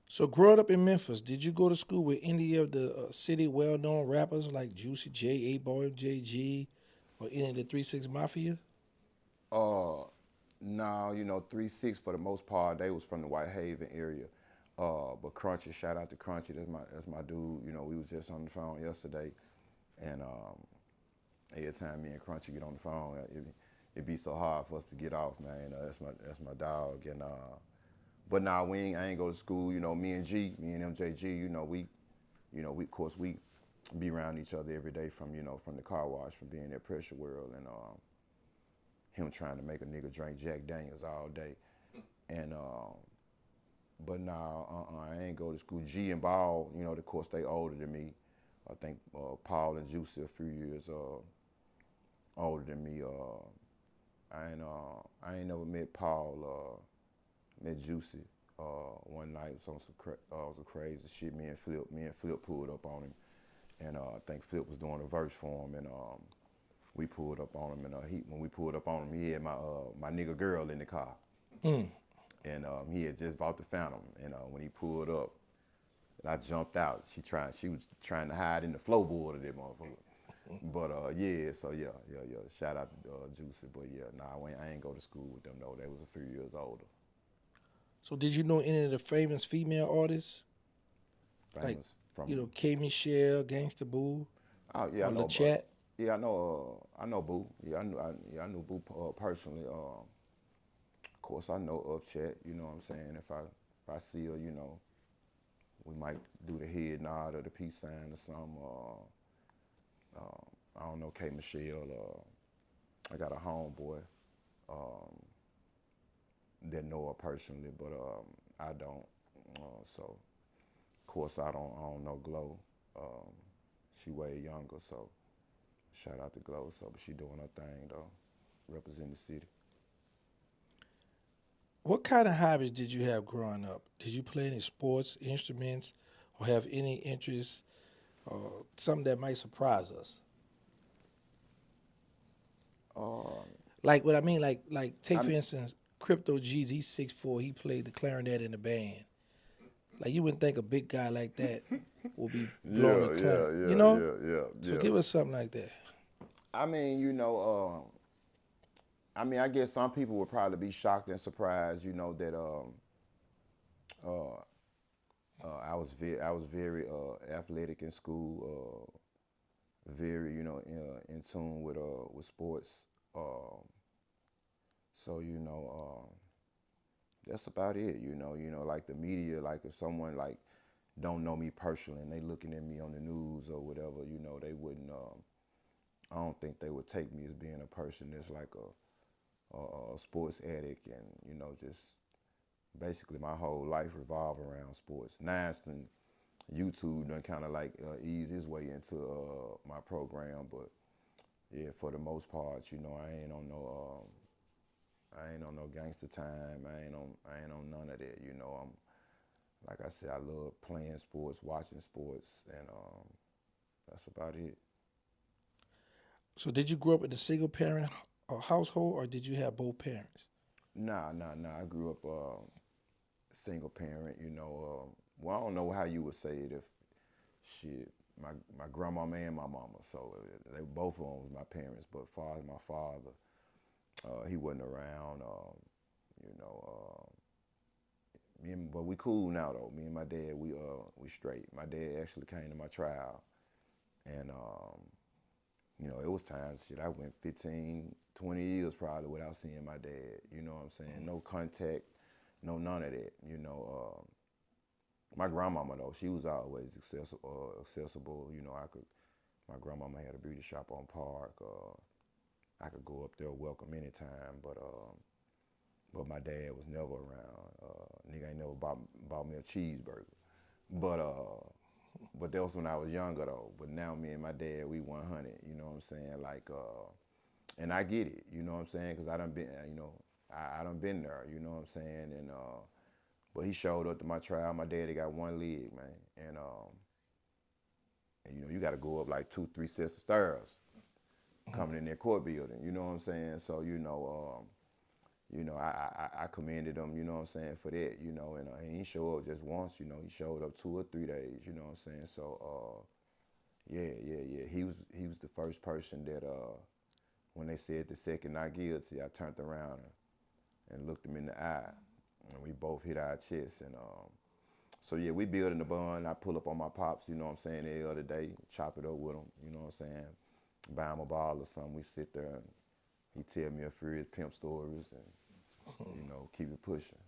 So growing up in Memphis, did you go to school with any of the city well-known rappers like Juicy J, A Boy, JG, or any of the 3 6 Mafia? Uh, now 3 6 for the most part they was from the White Haven area. But Crunchy, shout out to Crunchy. That's my dude. We was just on the phone yesterday, and every time me and Crunchy get on the phone, it be so hard for us to get off, man. That's my dog, and but nah, I ain't go to school. Me and MJG. We of course we be around each other every day from the car wash, from being at Pressure World, and him trying to make a nigga drink Jack Daniels all day. And but now I ain't go to school. G and Ball, of course they older than me. I think Paul and Juicy a few years older than me. I ain't never met Paul. Met Juicy one night. It was on some crazy shit. Me and Flip pulled up on him, and I think Flip was doing a verse for him, and we pulled up on him, and when we pulled up on him, he had my nigga girl in the car, Mm. and he had just bought the Phantom, and when he pulled up, and I jumped out. She was trying to hide in the floorboard of that motherfucker. But yeah, so yeah. Shout out to Juicy, but yeah, nah, I ain't go to school with them though. They was a few years older. So did you know any of the famous female artists like Famous from. K Michelle, Gangsta Boo, Oh yeah, I or know, LaChat? but yeah, I know Boo. I knew Boo personally. Of course, I know of Chat. You know what I'm saying? If I see her, we might do the head nod or the peace sign or something. I don't know K Michelle. I got a homeboy um, that know her personally, but I don't. So of course I don't know Glow. Um, she way younger, so shout out to Glow. So but she doing her thing though, representing the city. What kind of hobbies did you have growing up? Did you play any sports, instruments, or have any interest, something that might surprise us? Uh, Like what I mean, like take I for instance, Crypto G's. He's 6'4". He played the clarinet in the band. Like you wouldn't think a big guy like that will be blowing a yeah, clarinet. yeah, You yeah, know? yeah, yeah, So yeah. give us something like that. I mean, I guess some people would probably be shocked and surprised, that uh, I was very athletic in school, very in tune with sports. Um, so that's about it. Like the media, like if someone like don't know me personally and they looking at me on the news or whatever, they wouldn't. I don't think they would take me as being a person that's like a sports addict, and just basically my whole life revolve around sports. Now it's been YouTube done kind of like ease his way into my program, but yeah, for the most part, I ain't on no gangster time. I ain't on none of that. I'm like I said, I love playing sports, watching sports, and that's about it. So did you grow up in a single parent household, or did you have both parents? Nah. I grew up single parent. Well, I don't know how you would say it if shit. My grandmama and my mama, so they both of them was my parents. But as far as my father, he wasn't around. You know, but we cool now though. Me and my dad, we straight. My dad actually came to my trial, and it was times shit. I went 15, 20 years probably without seeing my dad. You know what I'm saying? No contact, no none of that. My grandmama though, she was always accessible. My grandmama had a beauty shop on Park. I could go up there welcome anytime, but my dad was never around. Nigga ain't never bought me a cheeseburger. But that was when I was younger though. But now me and my dad, we 100. You know what I'm saying? Like, and I get it. You know what I'm saying? Cause I done been, I done been there. You know what I'm saying? And but he showed up to my trial. My daddy got one leg, man, and you got to go up like 2, 3 sets of stairs coming in that court building. You know what I'm saying? So you know, I commended him, you know what I'm saying, for that, you know, and he didn't show up just once, you know, he showed up 2 or 3 days, you know what I'm saying. So yeah. He was the first person that when they said the second not guilty, I turned around and looked him in the eye, and we both hit our chests. And so yeah, we building the bond. I pull up on my pops, you know what I'm saying, the other day, chop it up with him, you know what I'm saying, buy him a ball or something. We sit there and he tell me a few of his pimp stories and, you know, keep it pushing.